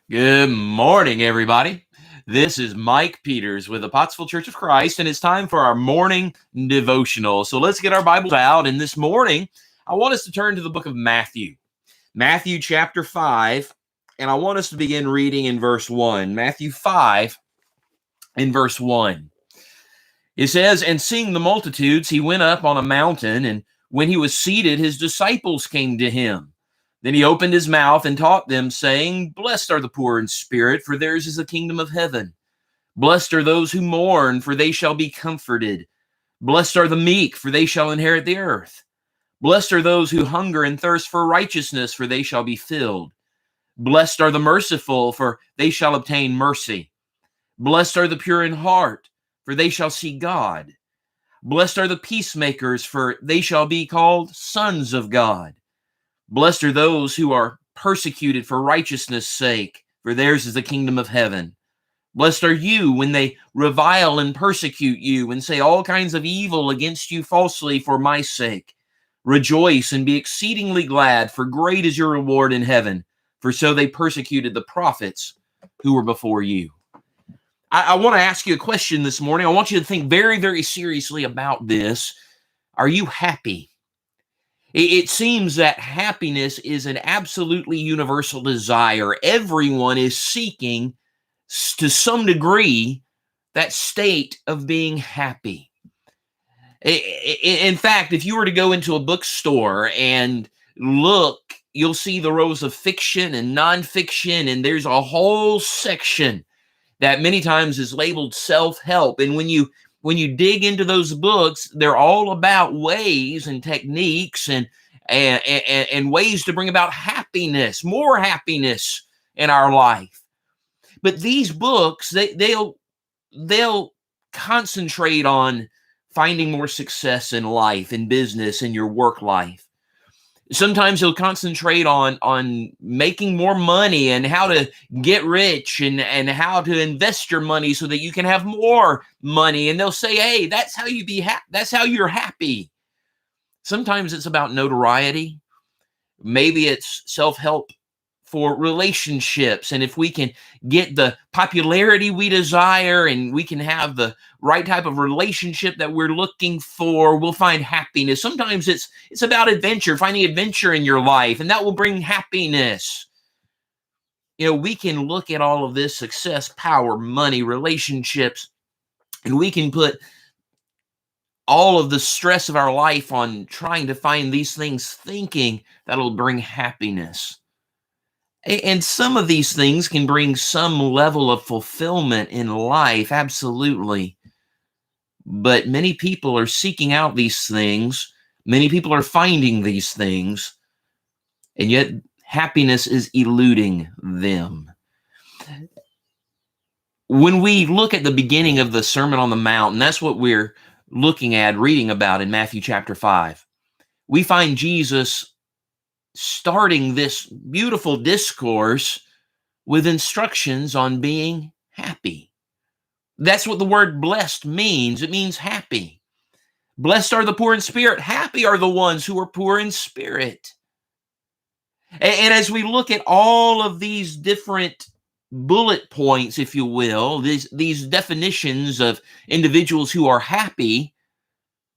Good morning, everybody. This is Mike Peters with the Pottsville Church of Christ, and it's time for our morning devotional. So let's get our Bibles out. And this morning, I want us to turn to the book of Matthew, Matthew chapter 5, and I want us to begin reading in verse 1. Matthew 5 in verse 1. It says, "And seeing the multitudes, he went up on a mountain, and when he was seated, his disciples came to him. Then he opened his mouth and taught them, saying, Blessed are the poor in spirit, for theirs is the kingdom of heaven. Blessed are those who mourn, for they shall be comforted. Blessed are the meek, for they shall inherit the earth. Blessed are those who hunger and thirst for righteousness, for they shall be filled. Blessed are the merciful, for they shall obtain mercy. Blessed are the pure in heart, for they shall see God. Blessed are the peacemakers, for they shall be called sons of God. Blessed are those who are persecuted for righteousness' sake, for theirs is the kingdom of heaven. Blessed are you when they revile and persecute you and say all kinds of evil against you falsely for my sake. Rejoice and be exceedingly glad, for great is your reward in heaven, for so they persecuted the prophets who were before you." I want to ask you a question this morning. I want you to think very, very seriously about this. Are you happy? It seems that happiness is an absolutely universal desire. Everyone is seeking, to some degree, that state of being happy. In fact, if you were to go into a bookstore and look, you'll see the rows of fiction and nonfiction, and there's a whole section that many times is labeled self-help. And when you dig into those books, they're all about ways and techniques and ways to bring about happiness, more happiness in our life. But these books, they'll concentrate on finding more success in life, in business, in your work life. Sometimes they'll concentrate on making more money and how to get rich and how to invest your money so that you can have more money. And they'll say, hey, that's how that's how you're happy. Sometimes it's about notoriety. Maybe it's self-help for relationships. And if we can get the popularity we desire and we can have the right type of relationship that we're looking for, we'll find happiness. Sometimes it's about adventure, finding adventure in your life, and that will bring happiness. We can look at all of this: success, power, money, relationships, and we can put all of the stress of our life on trying to find these things, thinking that'll bring happiness. And some of these things can bring some level of fulfillment in life, absolutely. But many people are seeking out these things. Many people are finding these things, and yet happiness is eluding them. When we look at the beginning of the Sermon on the Mount, and that's what we're looking at, reading about in Matthew chapter 5, we find Jesus starting this beautiful discourse with instructions on being happy. That's what the word blessed means. It means happy. Blessed are the poor in spirit. Happy are the ones who are poor in spirit. And as we look at all of these different bullet points, if you will, these definitions of individuals who are happy,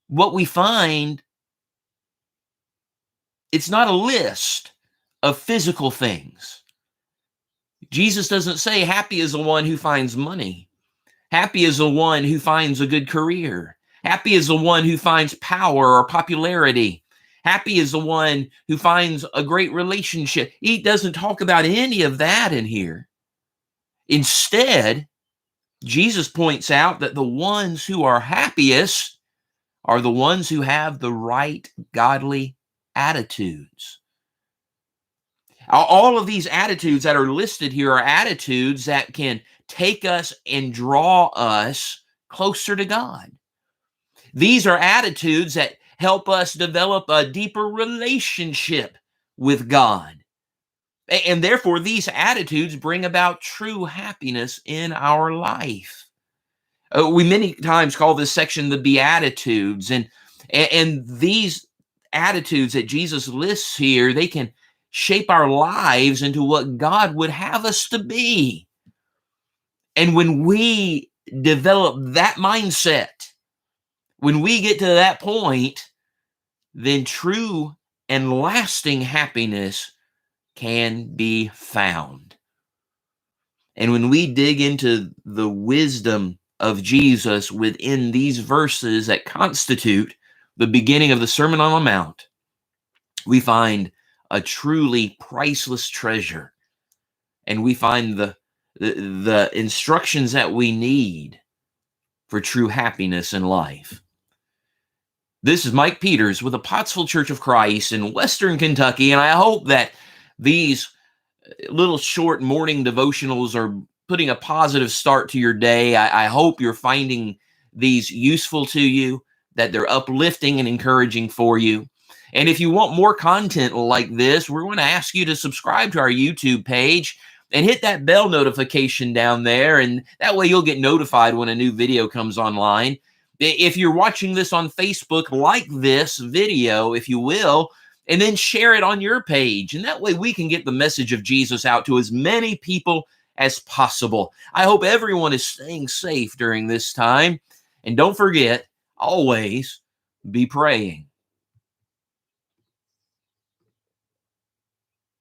what we find, it's not a list of physical things. Jesus doesn't say happy is the one who finds money. Happy is the one who finds a good career. Happy is the one who finds power or popularity. Happy is the one who finds a great relationship. He doesn't talk about any of that in here. Instead, Jesus points out that the ones who are happiest are the ones who have the right godly attitudes. All of these attitudes that are listed here are attitudes that can take us and draw us closer to God. These are attitudes that help us develop a deeper relationship with God. And therefore, these attitudes bring about true happiness in our life. We many times call this section the Beatitudes, and these attitudes that Jesus lists here, they can shape our lives into what God would have us to be. And when we develop that mindset, when we get to that point, then true and lasting happiness can be found. And when we dig into the wisdom of Jesus within these verses that constitute the beginning of the Sermon on the Mount, we find a truly priceless treasure. And we find the instructions that we need for true happiness in life. This is Mike Peters with the Pottsville Church of Christ in Western Kentucky, and I hope that these little short morning devotionals are putting a positive start to your day. I hope you're finding these useful to you, that they're uplifting and encouraging for you. And if you want more content like this, we're going to ask you to subscribe to our YouTube page and hit that bell notification down there, and that way you'll get notified when a new video comes online. If you're watching this on Facebook, like this video, if you will, and then share it on your page. And that way we can get the message of Jesus out to as many people as possible. I hope everyone is staying safe during this time. And don't forget, always be praying.